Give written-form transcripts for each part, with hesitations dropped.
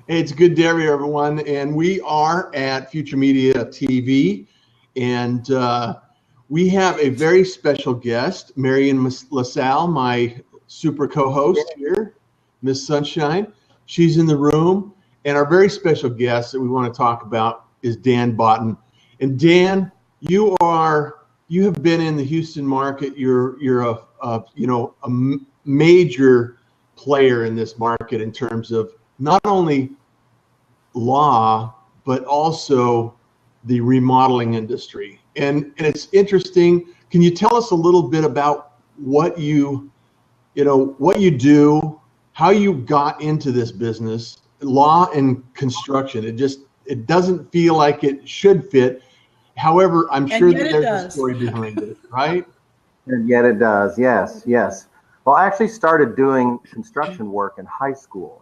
Hey, it's good to have you, everyone. And we are at Future Media TV, and we have a very special guest, Marion LaSalle, my super co-host here, Miss Sunshine. She's in the room, and our very special guest that we want to talk about is Dan Bawden. And Dan, you have been in the Houston market. You're a major player in this market in terms of not only law, but also the remodeling industry. And it's interesting. Can you tell us a little bit about what you do, how you got into this business, law and construction? It doesn't feel like it should fit. However, I'm sure that there's a story behind it, right? And yet it does. Yes. Well, I actually started doing construction work in high school.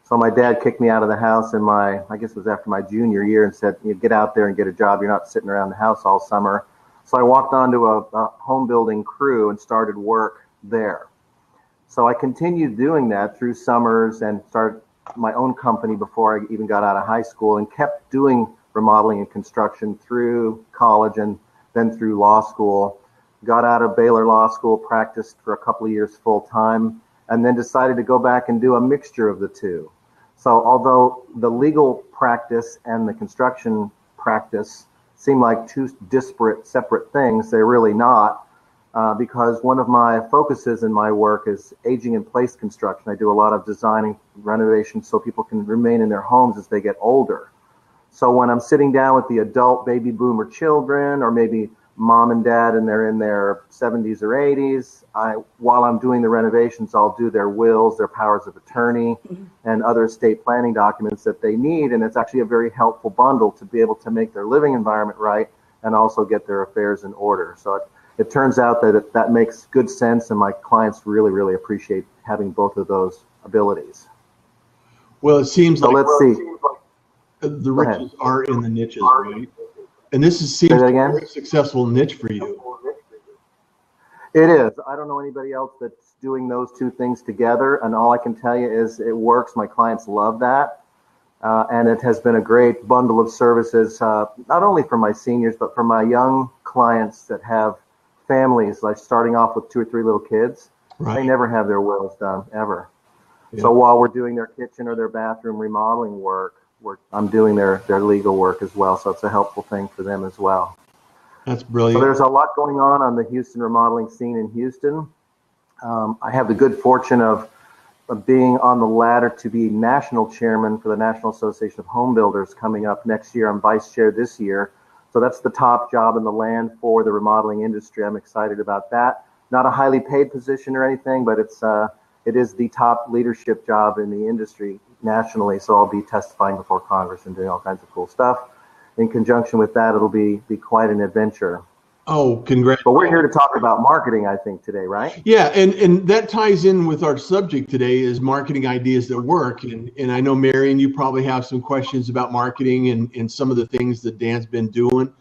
So my dad kicked me out of the house I guess it was after my junior year, and said, get out there and get a job. You're not sitting around the house all summer. So I walked onto a home building crew and started work there. So I continued doing that through summers and started my own company before I even got out of high school, and kept doing remodeling and construction through college and then through law school. Got out of Baylor Law School, practiced for a couple of years full time, and then decided to go back and do a mixture of the two. So although the legal practice and the construction practice seem like two disparate, separate things, they're really not, because one of my focuses in my work is aging in place construction. I do a lot of designing renovations so people can remain in their homes as they get older. So when I'm sitting down with the adult baby boomer children, or maybe mom and dad, and they're in their 70s or 80s, while I'm doing the renovations, I'll do their wills, their powers of attorney, and other estate planning documents that they need. And it's actually a very helpful bundle to be able to make their living environment right and also get their affairs in order. So it turns out that makes good sense, and my clients really, really appreciate having both of those abilities. Well, it seems like let's see. The riches are in the niches, right? And this seems like a very successful niche for you. It is. I don't know anybody else that's doing those two things together, and all I can tell you is it works. My clients love that, and it has been a great bundle of services, not only for my seniors, but for my young clients that have families, like starting off with 2 or 3 little kids. Right. They never have their wills done, ever. Yeah. So while we're doing their kitchen or their bathroom remodeling work, I'm doing their legal work as well, so it's a helpful thing for them as well. That's brilliant. So there's a lot going on the Houston remodeling scene in Houston. I have the good fortune of being on the ladder to be national chairman for the National Association of Home Builders coming up next year. I'm vice chair this year. So that's the top job in the land for the remodeling industry. I'm excited about that. Not a highly paid position or anything, but it is the top leadership job in the industry nationally. So I'll be testifying before Congress and doing all kinds of cool stuff. In conjunction with that, it'll be quite an adventure. Oh, congrats. But we're here to talk about marketing, I think, today, right? Yeah, and that ties in with our subject today, is marketing ideas that work. And I know, Marion, you probably have some questions about marketing and some of the things that Dan's been doing.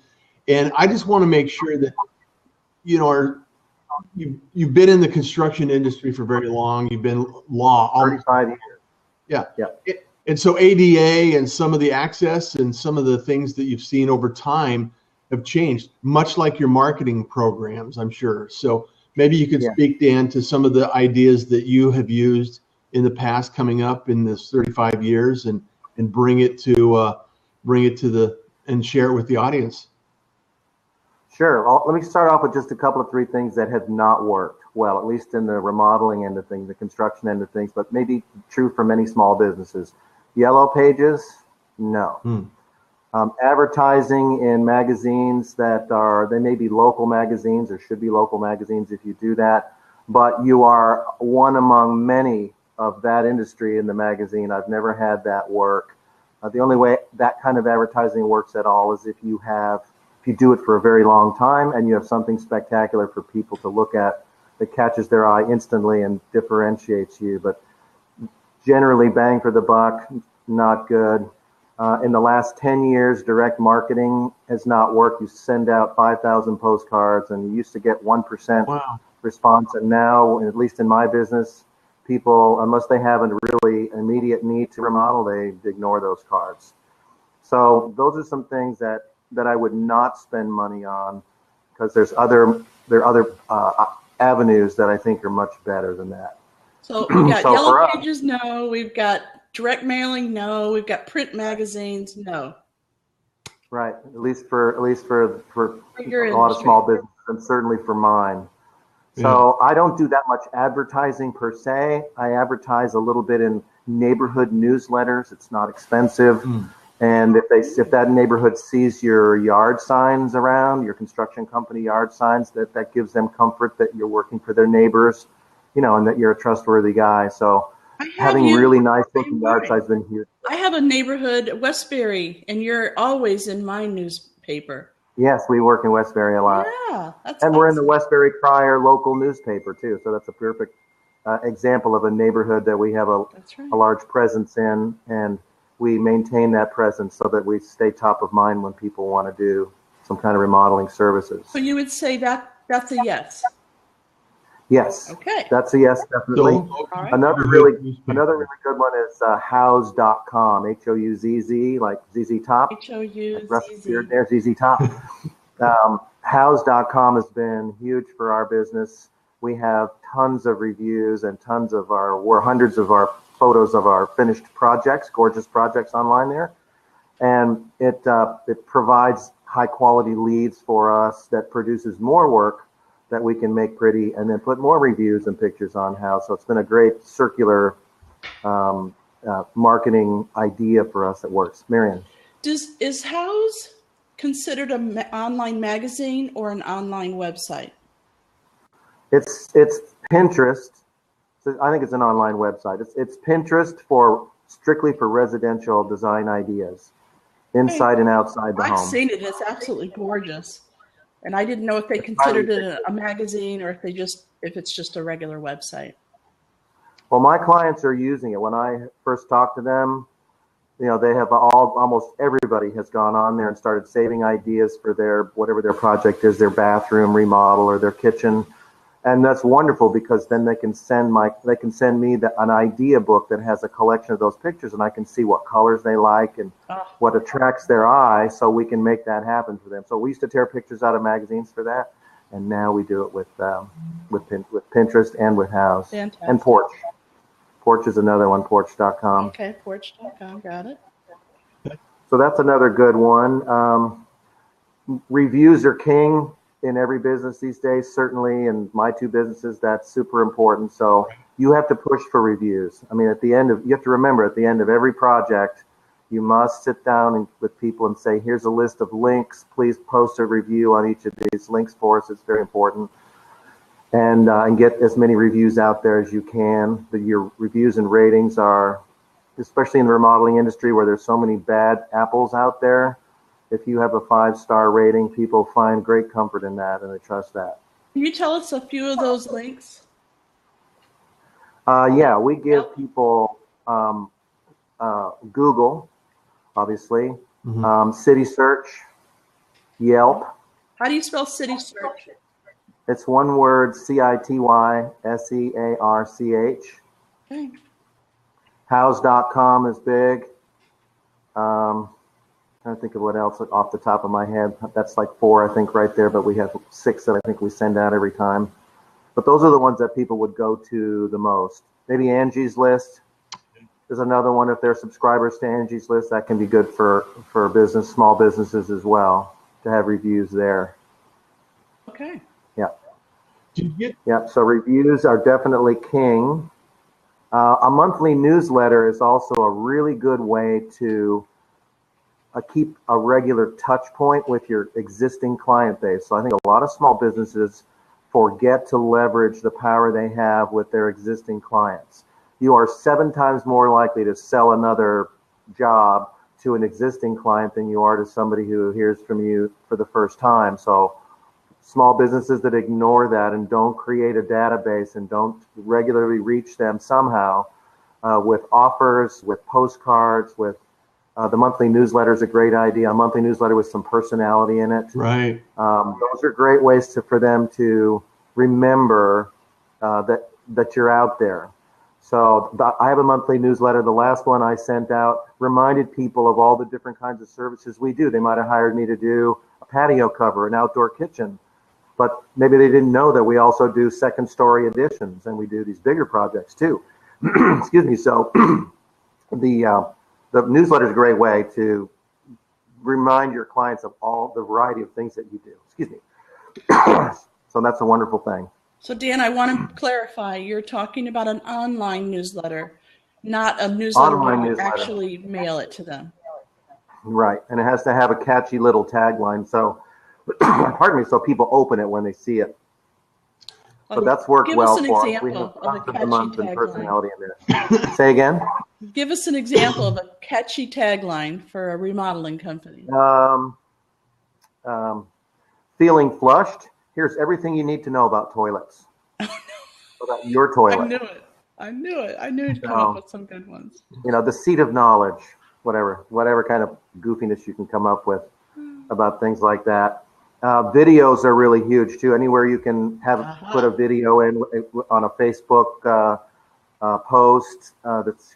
And I just want to make sure that, you've been in the construction industry for very long. You've been law. 35 years. Yeah. And so ADA and some of the access and some of the things that you've seen over time have changed, much like your marketing programs, I'm sure. So maybe you could speak, Dan, to some of the ideas that you have used in the past coming up in this 35 years and bring it to and share it with the audience. Sure. Well, let me start off with just a couple of 3 things that have not worked well, at least in the remodeling end of things, the construction end of things, but maybe true for many small businesses. Yellow pages, no. Advertising in magazines they may be local magazines or should be local magazines if you do that, but you are one among many of that industry in the magazine. I've never had that work. The only way that kind of advertising works at all is if you do it for a very long time and you have something spectacular for people to look at that catches their eye instantly and differentiates you. But generally, bang for the buck, not good. In the last 10 years, direct marketing has not worked. You send out 5,000 postcards and you used to get 1% response. And now, at least in my business, people, unless they have a really immediate need to remodel, they ignore those cards. So those are some things that I would not spend money on, because there are other avenues that I think are much better than that. So we got Yellow Pages, no. We've got direct mailing, no. We've got print magazines, no. Right, at least for a your lot of small businesses, and certainly for mine. So I don't do that much advertising per se. I advertise a little bit in neighborhood newsletters. It's not expensive. And if that neighborhood sees your yard signs around, your construction company yard signs, that gives them comfort that you're working for their neighbors, and that you're a trustworthy guy. So having really nice looking yard signs has been huge. I have a neighborhood, Westbury, and you're always in my newspaper. Yes, we work in Westbury a lot. Yeah, that's and awesome. We're in the Westbury Crier local newspaper too. So that's a perfect example of a neighborhood that we have a large presence in, and we maintain that presence so that we stay top of mind when people want to do some kind of remodeling services. So you would say that's a yes? Yes. Okay. That's a yes, definitely. Right. Another really good one is Houzz.com, Houzz, like ZZ Top. Houzz. There's ZZ Top. Houzz.com has been huge for our business. We have tons of reviews and hundreds of our photos of our finished projects, gorgeous projects online there. And it provides high quality leads for us that produces more work that we can make pretty and then put more reviews and pictures on Houzz. So it's been a great circular marketing idea for us that works. Marion. Is Houzz considered an online magazine or an online website? It's Pinterest. So I think it's an online website. It's Pinterest strictly for residential design ideas, inside and outside the home. I've seen it. It's absolutely gorgeous. And I didn't know if they considered it a magazine or if it's just a regular website. Well, my clients are using it. When I first talked to them, they have almost everybody has gone on there and started saving ideas for whatever their project is, their bathroom remodel or their kitchen. And that's wonderful, because then they can send me an idea book that has a collection of those pictures, and I can see what colors they like and what attracts their eye, so we can make that happen for them. So we used to tear pictures out of magazines for that, and now we do it with Pinterest and with Houzz. Fantastic. And Porch. Porch is another one, Porch.com. Okay, Porch.com, got it. So that's another good one. Reviews are king in every business these days, certainly in my two businesses, that's super important. So you have to push for reviews. I mean, you have to remember, at the end of every project, you must sit down with people and say, here's a list of links. Please post a review on each of these links for us. It's very important. And get as many reviews out there as you can. Your reviews and ratings are, especially in the remodeling industry where there's so many bad apples out there, if you have a 5-star rating, people find great comfort in that, and they trust that. Can you tell us a few of those links? Yeah, we give people Google, obviously, City Search, Yelp. How do you spell City Search? It's one word, CITYSEARCH. Okay. Houzz.com is big. I think of what else off the top of my head. That's like 4, I think, right there, but we have 6 that I think we send out every time. But those are the ones that people would go to the most. Maybe Angie's List is another one. If they're subscribers to Angie's List, that can be good for small businesses as well, to have reviews there. Okay. Yeah. So reviews are definitely king. A monthly newsletter is also a really good way to keep a regular touch point with your existing client base. So I think a lot of small businesses forget to leverage the power they have with their existing clients. You are 7 times more likely to sell another job to an existing client than you are to somebody who hears from you for the first time. So small businesses that ignore that and don't create a database and don't regularly reach them somehow with offers, with postcards, with the monthly newsletter is a great idea. A monthly newsletter with some personality in it. Right. Those are great ways for them to remember that you're out there. So I have a monthly newsletter. The last one I sent out reminded people of all the different kinds of services we do. They might have hired me to do a patio cover, an outdoor kitchen, but maybe they didn't know that we also do second story additions and we do these bigger projects too. Excuse me. So the newsletter is a great way to remind your clients of all the variety of things that you do. Excuse me. So that's a wonderful thing. So Dan, I want to clarify, you're talking about an online newsletter, not a newsletter where you actually mail it to them. Right, and it has to have a catchy little tagline, so, pardon me, so people open it when they see it. So that's worked well for us. We have tons of the month and personality in there. Say again? Give us an example of a catchy tagline for a remodeling company. Feeling flushed? Here's everything you need to know about toilets. About your toilet. I knew it. I knew you'd come up with some good ones. You know, the seat of knowledge, whatever kind of goofiness you can come up with about things like that. Videos are really huge too. Anywhere you can put a video in on a Facebook post,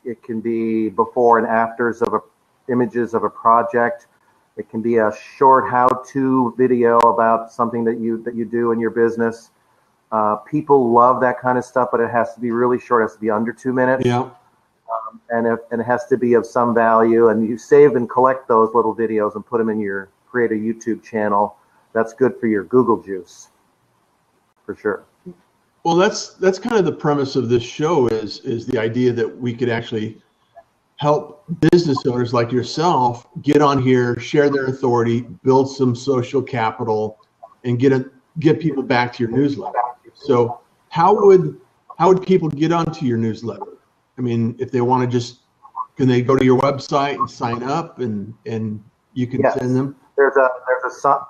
it can be before and afters of images of a project. It can be a short how-to video about something that you do in your business. People love that kind of stuff, but it has to be really short. It has to be under 2 minutes. Yeah. And it has to be of some value. And you save and collect those little videos and put them in create a YouTube channel. That's good for your Google juice, for sure. Well, that's kind of the premise of this show is the idea that we could actually help business owners like yourself get on here, share their authority, build some social capital, and get people back to your newsletter. So how would people get onto your newsletter? I mean, if they want to can they go to your website and sign up and you can send them? There's a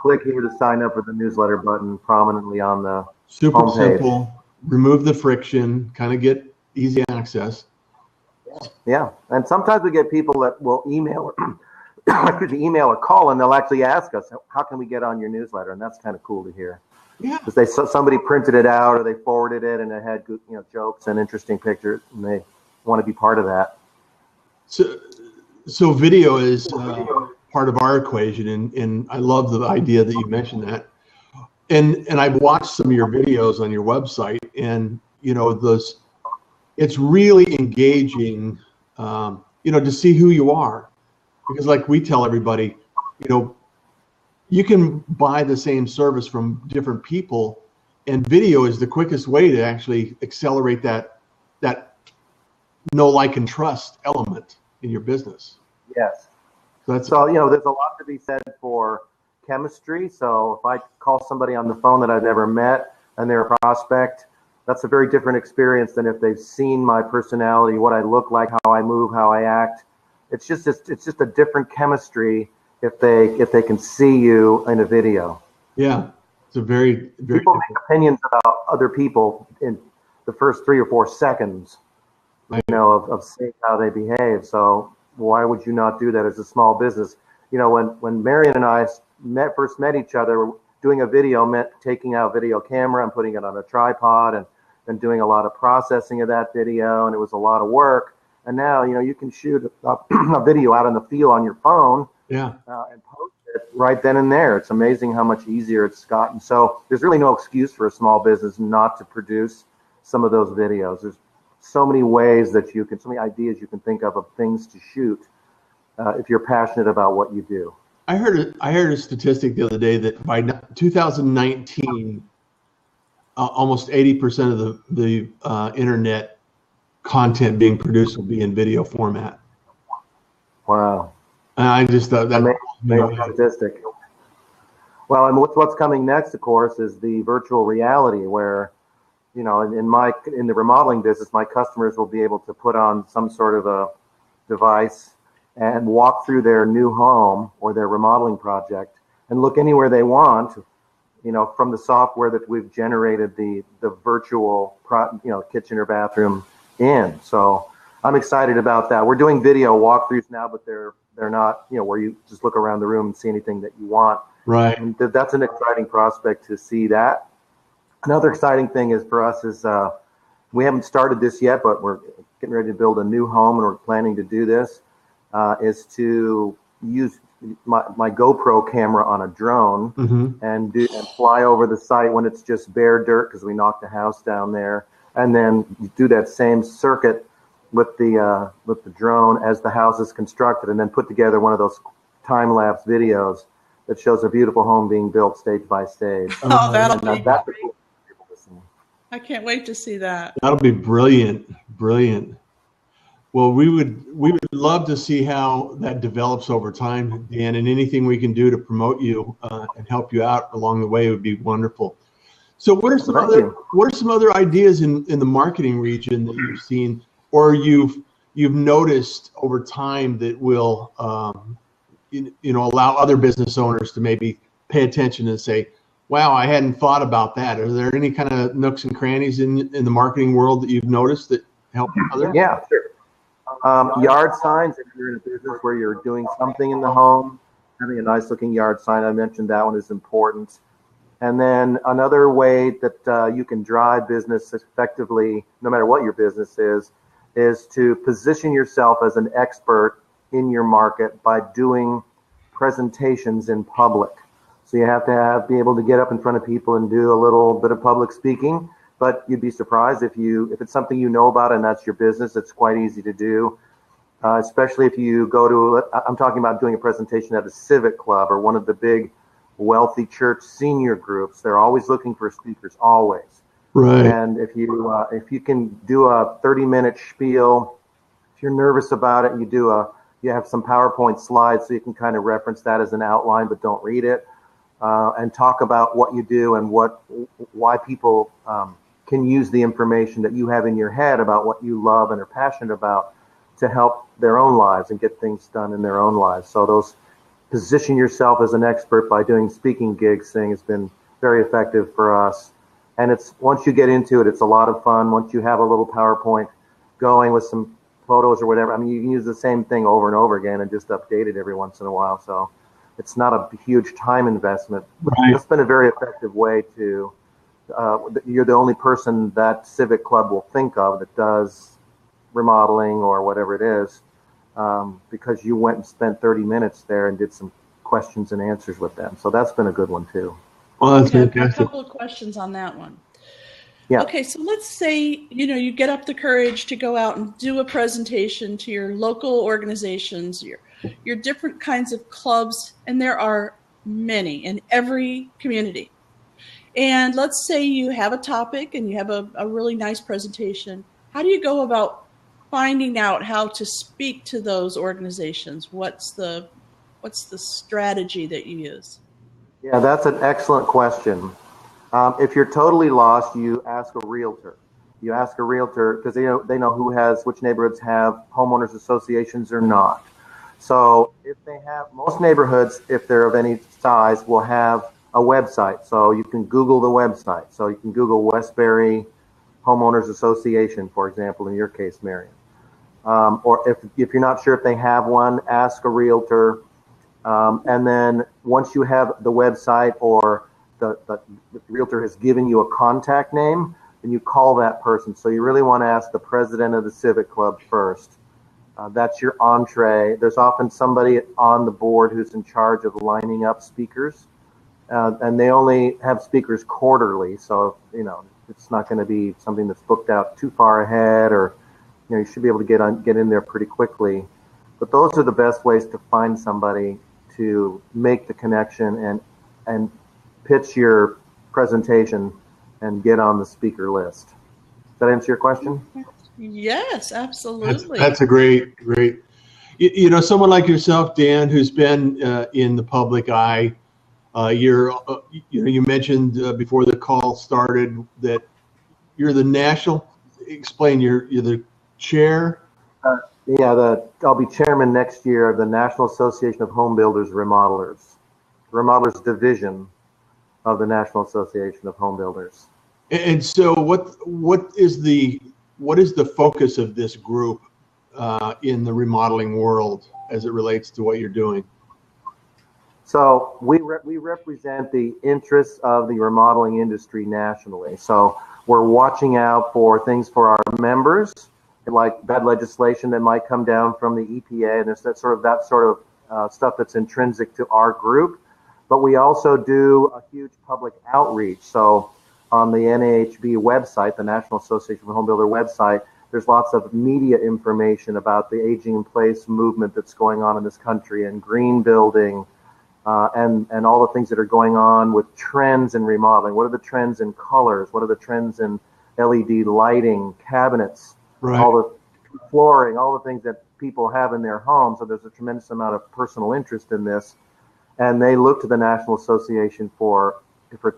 click here to sign up for the newsletter button prominently on the super homepage. simple, remove the friction, kind of get easy access. Yeah, and sometimes we get people that will email or call, and they'll actually ask us, "How can we get on your newsletter?" And that's kind of cool to hear. Yeah, because somebody printed it out or they forwarded it, and it had jokes and interesting pictures, and they want to be part of that. So video is part of our equation, and I love the idea that you mentioned that. And I've watched some of your videos on your website, and it's really engaging, to see who you are, because like we tell everybody, you can buy the same service from different people, and video is the quickest way to actually accelerate that know, like, and trust element in your business. Yes. There's a lot to be said for chemistry. So if I call somebody on the phone that I've never met and they're a prospect, that's a very different experience than if they've seen my personality, what I look like, how I move, how I act. It's just a different chemistry if they can see you in a video. Yeah, it's a very, very people make opinions about other people in the first 3 or 4 seconds, of seeing how they behave. So why would you not do that as a small business? When Marion and I first met each other, doing a video meant taking out video camera and putting it on a tripod and doing a lot of processing of that video, and it was a lot of work. And now, you can shoot a video out in the field on your phone, and post it right then and there. It's amazing how much easier it's gotten. So there's really no excuse for a small business not to produce some of those videos. There's so many ways so many ideas you can think of things to shoot if you're passionate about what you do. I heard a statistic the other day that by 2019, almost 80% of the internet content being produced will be in video format. Wow. And I just thought that amazing statistic. Well, and what's coming next, of course, is the virtual reality, where, in the remodeling business, my customers will be able to put on some sort of a device and walk through their new home or their remodeling project and look anywhere they want, from the software that we've generated the virtual kitchen or bathroom in. So I'm excited about that. We're doing video walkthroughs now, but they're not, where you just look around the room and see anything that you want. Right. And that's an exciting prospect to see that. Another exciting thing is for us is we haven't started this yet, but we're getting ready to build a new home, and we're planning to do this, is to use my GoPro camera on a drone and fly over the site when it's just bare dirt, because we knocked a house down there, and then you do that same circuit with the drone as the house is constructed, and then put together one of those time-lapse videos that shows a beautiful home being built stage by stage. Oh, that'll be great. I can't wait to see that. That'll be brilliant, brilliant. Well, we would love to see how that develops over time, Dan, and anything we can do to promote you and help you out along the way would be wonderful. So what are some other ideas in the marketing region that you've seen or you've noticed over time that will allow other business owners to maybe pay attention and say, wow, I hadn't thought about that. Are there any kind of nooks and crannies in the marketing world that you've noticed that help others? Yeah, sure. Yard signs, if you're in a business where you're doing something in the home, having a nice looking yard sign, I mentioned that one is important. And then another way that you can drive business effectively, no matter what your business is to position yourself as an expert in your market by doing presentations in public. So you have to be able to get up in front of people and do a little bit of public speaking. But you'd be surprised if it's something you know about and that's your business. It's quite easy to do, especially if you go to. I'm talking about doing a presentation at a civic club or one of the big, wealthy church senior groups. They're always looking for speakers, always. Right. And if you can do a 30-minute spiel, if you're nervous about it, you have some PowerPoint slides so you can kind of reference that as an outline, but don't read it, and talk about what you do and why people can use the information that you have in your head about what you love and are passionate about to help their own lives and get things done in their own lives. So those position yourself as an expert by doing speaking gigs thing has been very effective for us. And it's once you get into it, it's a lot of fun. Once you have a little PowerPoint going with some photos or whatever, I mean, you can use the same thing over and over again and just update it every once in a while. So it's not a huge time investment. Right. It's been a very effective way to, you're the only person that civic club will think of that does remodeling or whatever it is, because you went and spent 30 minutes there and did some questions and answers with them. So that's been a good one too. Well, that's okay, fantastic. A couple of questions on that one. Yeah. Okay, so let's say, you get up the courage to go out and do a presentation to your local organizations, your different kinds of clubs, and there are many in every community. And let's say you have a topic and you have a really nice presentation. How do you go about finding out how to speak to those organizations? What's the strategy that you use? Yeah, that's an excellent question. If you're totally lost, you ask a realtor. You ask a realtor because they know which neighborhoods have homeowners associations or not. So if they have, most neighborhoods, if they're of any size, will have a website. So you can Google the website. So you can Google Westbury Homeowners Association, for example, in your case, Marion. Or if you're not sure if they have one, ask a realtor. And then once you have the website or the realtor has given you a contact name, then you call that person. So you really want to ask the president of the civic club first. That's your entree. There's often somebody on the board who's in charge of lining up speakers. And they only have speakers quarterly. So, it's not going to be something that's booked out too far ahead, or, you should be able to get in there pretty quickly. But those are the best ways to find somebody to make the connection and pitch your presentation and get on the speaker list. Does that answer your question? Yes, absolutely. That's a great. Someone like yourself, Dan, who's been in the public eye. You mentioned before the call started that you're the national. Explain. You're the chair. I'll be chairman next year of the National Association of Home Builders Remodelers division of the National Association of Home Builders. And so, what is the focus of this group in the remodeling world as it relates to what you're doing? So we represent the interests of the remodeling industry nationally. So we're watching out for things for our members, like bad legislation that might come down from the EPA, and there's that sort of stuff that's intrinsic to our group. But we also do a huge public outreach. So on the NAHB website, the National Association of Home Builder website, there's lots of media information about the aging in place movement that's going on in this country, and green building, and all the things that are going on with trends in remodeling. What are the trends in colors? What are the trends in LED lighting, cabinets, Right. all the flooring, all the things that people have in their homes? So there's a tremendous amount of personal interest in this. And they look to the National Association for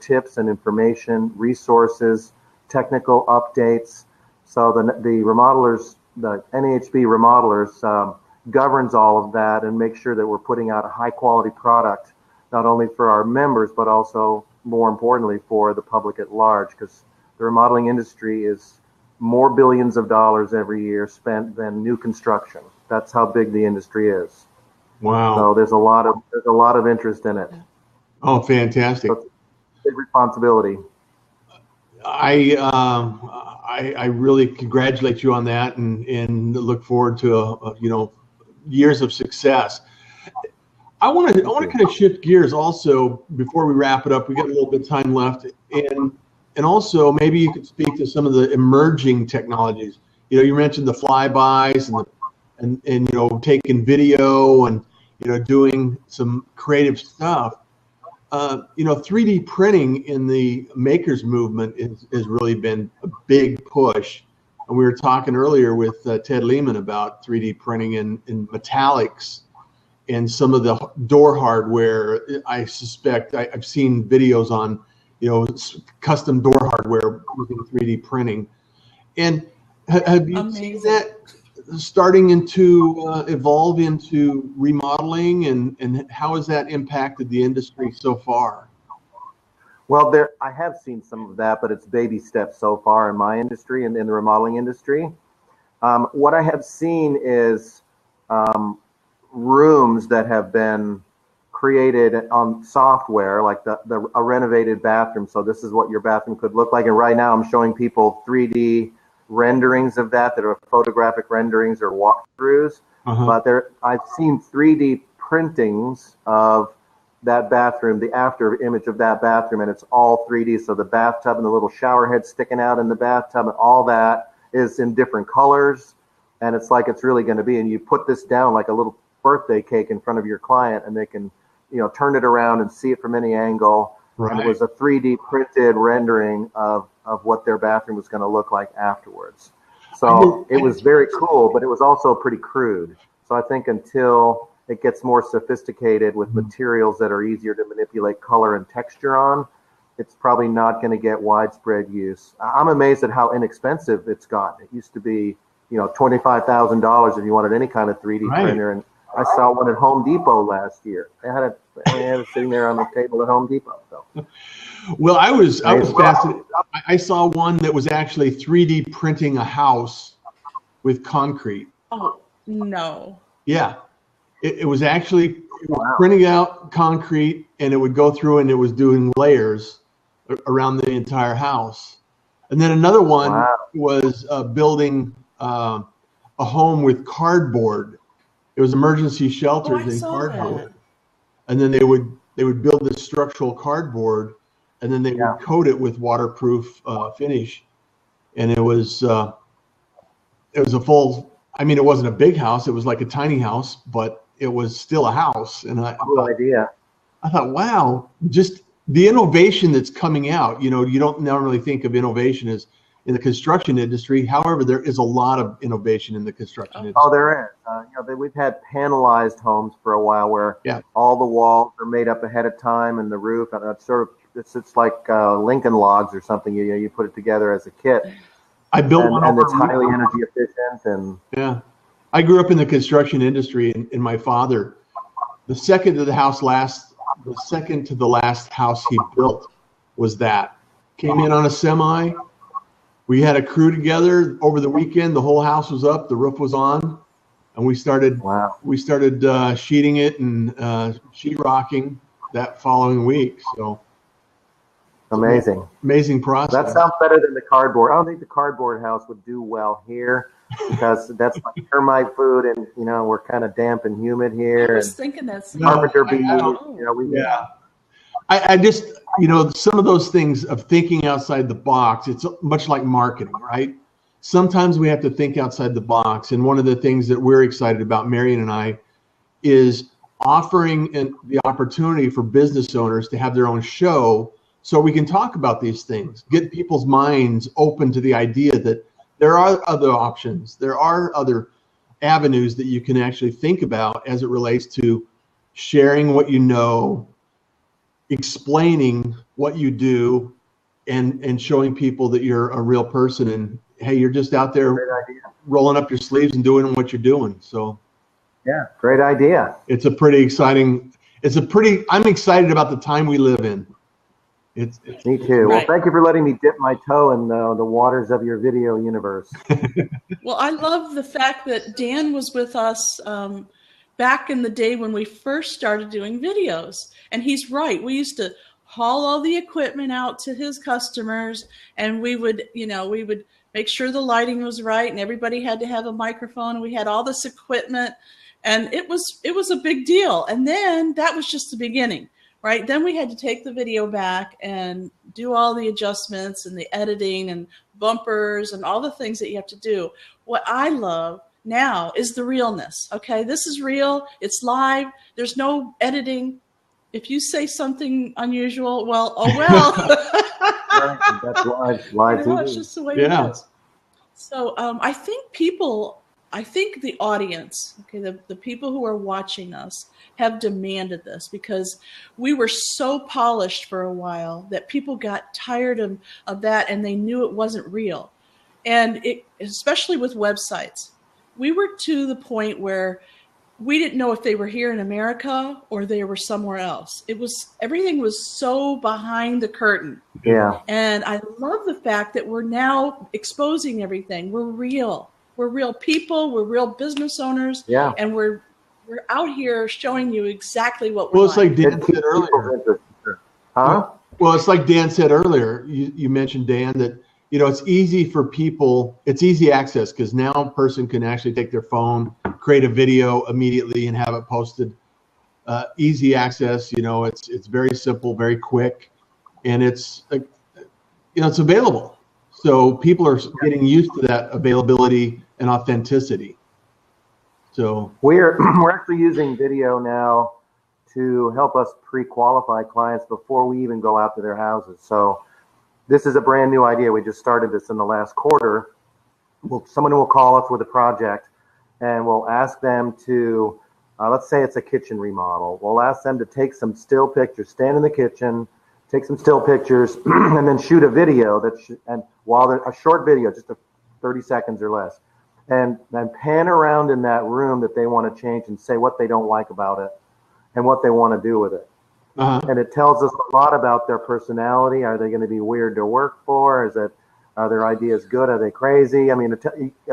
tips and information, resources, technical updates. So the remodelers, the NAHB remodelers, governs all of that and makes sure that we're putting out a high quality product, not only for our members, but also more importantly for the public at large, because the remodeling industry is more billions of dollars every year spent than new construction. That's how big the industry is. Wow. So there's a lot of interest in it. Oh, fantastic. So it's a big responsibility. I really congratulate you on that, and look forward to years of success. I want to kind of shift gears also before we wrap it up. We got a little bit of time left, and also maybe you could speak to some of the emerging technologies. You mentioned the flybys and taking video and doing some creative stuff. 3D printing in the makers movement has really been a big push. And we were talking earlier with Ted Lehman about 3D printing in metallics and some of the door hardware. I suspect I've seen videos on, custom door hardware using 3D printing. And have you seen that starting to evolve into remodeling, and how has that impacted the industry so far? Well, I have seen some of that, but it's baby steps so far in my industry and in the remodeling industry. What I have seen is rooms that have been created on software, like a renovated bathroom. So this is what your bathroom could look like. And right now I'm showing people 3D renderings of that are photographic renderings or walkthroughs. But I've seen 3D printings of that bathroom, the after image of that bathroom, and it's all 3D. So the bathtub and the little shower head sticking out in the bathtub and all that is in different colors, and it's like it's really going to be. And you put this down like a little birthday cake in front of your client, and they can turn it around and see it from any angle. Right. And it was a 3D printed rendering of what their bathroom was going to look like afterwards. So it was very cool, but it was also pretty crude. So I think until it gets more sophisticated with materials that are easier to manipulate color and texture on, it's probably not going to get widespread use. I'm amazed at how inexpensive it's gotten. It used to be, $25,000 if you wanted any kind of 3D printer. And I saw one at Home Depot last year. They had it sitting there on the table at Home Depot. So. Well, I was fascinated. I saw one that was actually 3D printing a house with concrete. Oh, no. Yeah. It was actually printing out concrete, and it would go through and it was doing layers around the entire house. And then another one was building a home with cardboard. It was emergency shelters in cardboard. And then they would build this structural cardboard, and then they would coat it with waterproof finish. And it was a full, it wasn't a big house. It was like a tiny house, but it was still a house. And I thought, wow, just the innovation that's coming out. You don't normally think of innovation as in the construction industry. However, there is a lot of innovation in the construction industry. Oh, there is. We've had panelized homes for a while where all the walls are made up ahead of time, and the roof, and it's like Lincoln logs or something. You put it together as a kit. I built one, and it's highly energy efficient. And I grew up in the construction industry, and my father, the second to the last house he built was that. Came in on a semi. We had a crew together over the weekend. The whole house was up. The roof was on. and we started Wow. sheeting it and sheetrocking that following week. So Amazing. Amazing process. That sounds better than the cardboard. I don't think the cardboard house would do well here because that's like termite food, and we're kind of damp and humid here. I was thinking that's carpenter bees. I just some of those things of thinking outside the box. It's much like marketing, right? Sometimes we have to think outside the box, and one of the things that we're excited about, Marion and I, is offering the opportunity for business owners to have their own show. So we can talk about these things, get people's minds open to the idea that there are other options. There are other avenues that you can actually think about as it relates to sharing what you know, explaining what you do, and showing people that you're a real person. And hey, you're just out there rolling up your sleeves and doing what you're doing. So yeah, great idea. It's a pretty exciting, I'm excited about the time we live in. Me too. Well, thank you for letting me dip my toe in the waters of your video universe. Well, I love the fact that Dan was with us back in the day when we first started doing videos. And he's right. We used to haul all the equipment out to his customers, and we would make sure the lighting was right, and everybody had to have a microphone, and we had all this equipment, and it was a big deal. And then that was just the beginning. Right. Then we had to take the video back and do all the adjustments and the editing and bumpers and all the things that you have to do. What I love now is the realness. Okay, this is real. It's live. There's no editing. If you say something unusual, well, oh well. Right, that's live TV. It's just the way it is. So I think the audience, okay, the people who are watching us have demanded this, because we were so polished for a while that people got tired of that, and they knew it wasn't real. And especially with websites, we were to the point where we didn't know if they were here in America or they were somewhere else. Everything was so behind the curtain. Yeah. And I love the fact that we're now exposing everything. We're real. We're real people. We're real business owners. Yeah. And we're out here showing you exactly what we're like. It's like Dan said earlier. Huh? Well, it's like Dan said earlier. You mentioned, Dan, that it's easy for people. It's easy access, because now a person can actually take their phone, create a video immediately, and have it posted. Easy access. It's very simple, very quick, and it's available. So people are getting used to that availability and authenticity. So we're actually using video now to help us pre-qualify clients before we even go out to their houses. So this is a brand new idea. We just started this in the last quarter. Someone will call us with a project, and we'll ask them to, let's say it's a kitchen remodel. We'll ask them to take some still pictures, stand in the kitchen, take some still pictures, and then shoot a video a short video, just 30 seconds or less, and then pan around in that room that they want to change and say what they don't like about it and what they want to do with it. Uh-huh. And it tells us a lot about their personality. Are they going to be weird to work for? Are their ideas good? Are they crazy? I mean,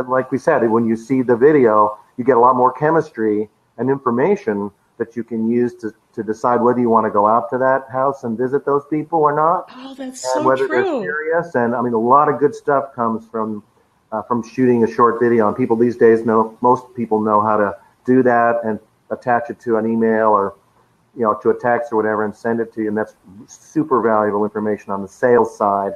like we said, when you see the video, you get a lot more chemistry and information that you can use to decide whether you want to go out to that house and visit those people or not. Oh, that's and so whether true. They're serious. And I mean, a lot of good stuff comes from shooting a short video. And people these days most people know how to do that and attach it to an email or to a text or whatever and send it to you. And that's super valuable information on the sales side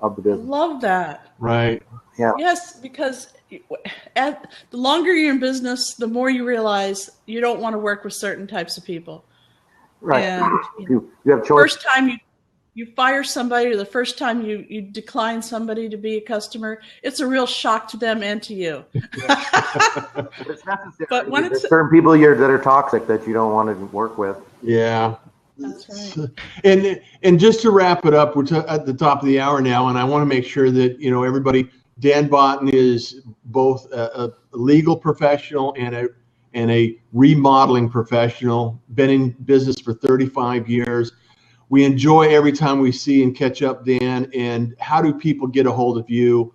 of the business. Love that. Right. Yeah. Yes, because the longer you're in business, the more you realize you don't want to work with certain types of people. Right. And you have choice. First time you fire somebody, or the first time you decline somebody to be a customer, it's a real shock to them and to you. It's necessary. But when there's certain people that are toxic that you don't want to work with. Yeah. That's right. And just to wrap it up, we're at the top of the hour now, and I want to make sure that everybody. Dan Bawden is both a legal professional and a remodeling professional. Been in business for 35 years. We enjoy every time we see and catch up, Dan. And how do people get a hold of you,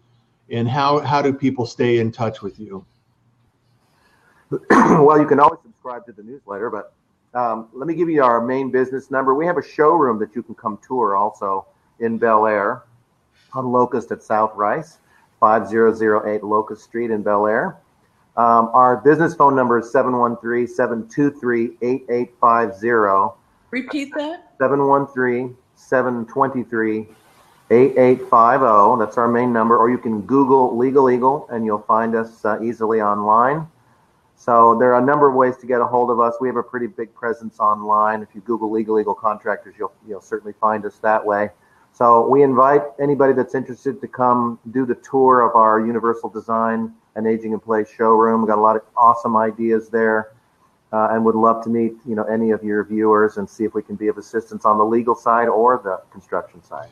and how do people stay in touch with you? Well, you can always subscribe to the newsletter, but let me give you our main business number. We have a showroom that you can come tour also in Bel Air on Locust at South Rice, 5008 Locust Street in Bel Air. Our business phone number is 713-723-8850. Repeat that. 713-723-8850. That's our main number. Or you can Google Legal Eagle and you'll find us easily online. So there are a number of ways to get a hold of us. We have a pretty big presence online. If you Google Legal Eagle Contractors, you'll certainly find us that way. So we invite anybody that's interested to come do the tour of our Universal Design and Aging in Place showroom. We've got a lot of awesome ideas there, and would love to meet any of your viewers and see if we can be of assistance on the legal side or the construction side.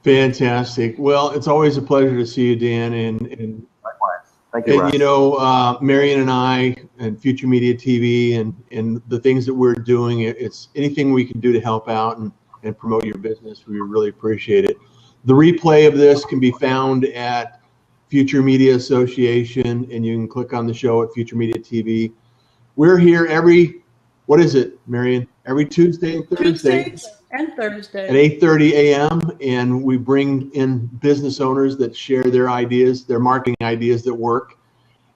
Fantastic. Well, it's always a pleasure to see you, Dan. And likewise. Thank you, Russ. Marion and I and Future Media TV and the things that we're doing, it's anything we can do to help out and promote your business. We really appreciate it. The replay of this can be found at Future Media Association, and you can click on the show at Future Media TV. We're here what is it, Marion? Every Tuesday and Thursday. Tuesdays and Thursday. At 8:30 a.m. And we bring in business owners that share their ideas, their marketing ideas that work.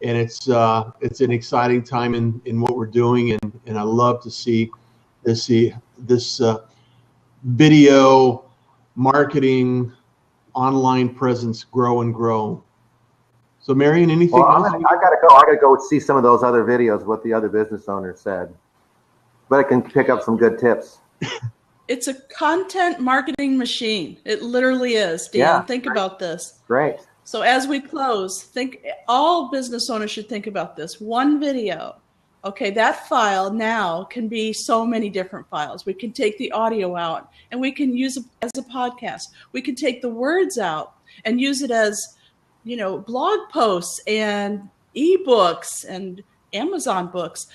And it's an exciting time in what we're doing. And I love to see this video marketing online presence grow and grow. So Marion, anything else? I gotta go see some of those other videos, what the other business owners said. But I can pick up some good tips. It's a content marketing machine. It literally is, Dan. Yeah, think about this. Great. So as we close, all business owners should think about this. One video. Okay, that file now can be so many different files. We can take the audio out and we can use it as a podcast. We can take the words out and use it as, blog posts and ebooks and Amazon books,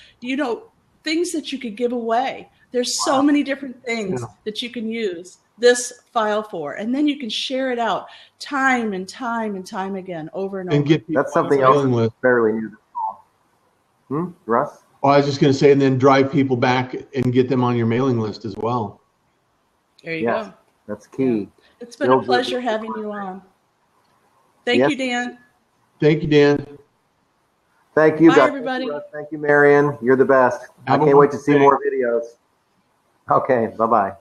things that you could give away. There's so many different things that you can use this file for, and then you can share it out time and time and time again, over and over. That's something else fairly new. Russ? Oh, I was just going to say, and then drive people back and get them on your mailing list as well. There you go. That's key. Yeah. It's been a pleasure having you on. Thank you, Dan. Thank you, Dan. Thank you, Bye, everybody. Thank you, Marion. You're the best. I can't wait to see more videos. Okay, bye-bye.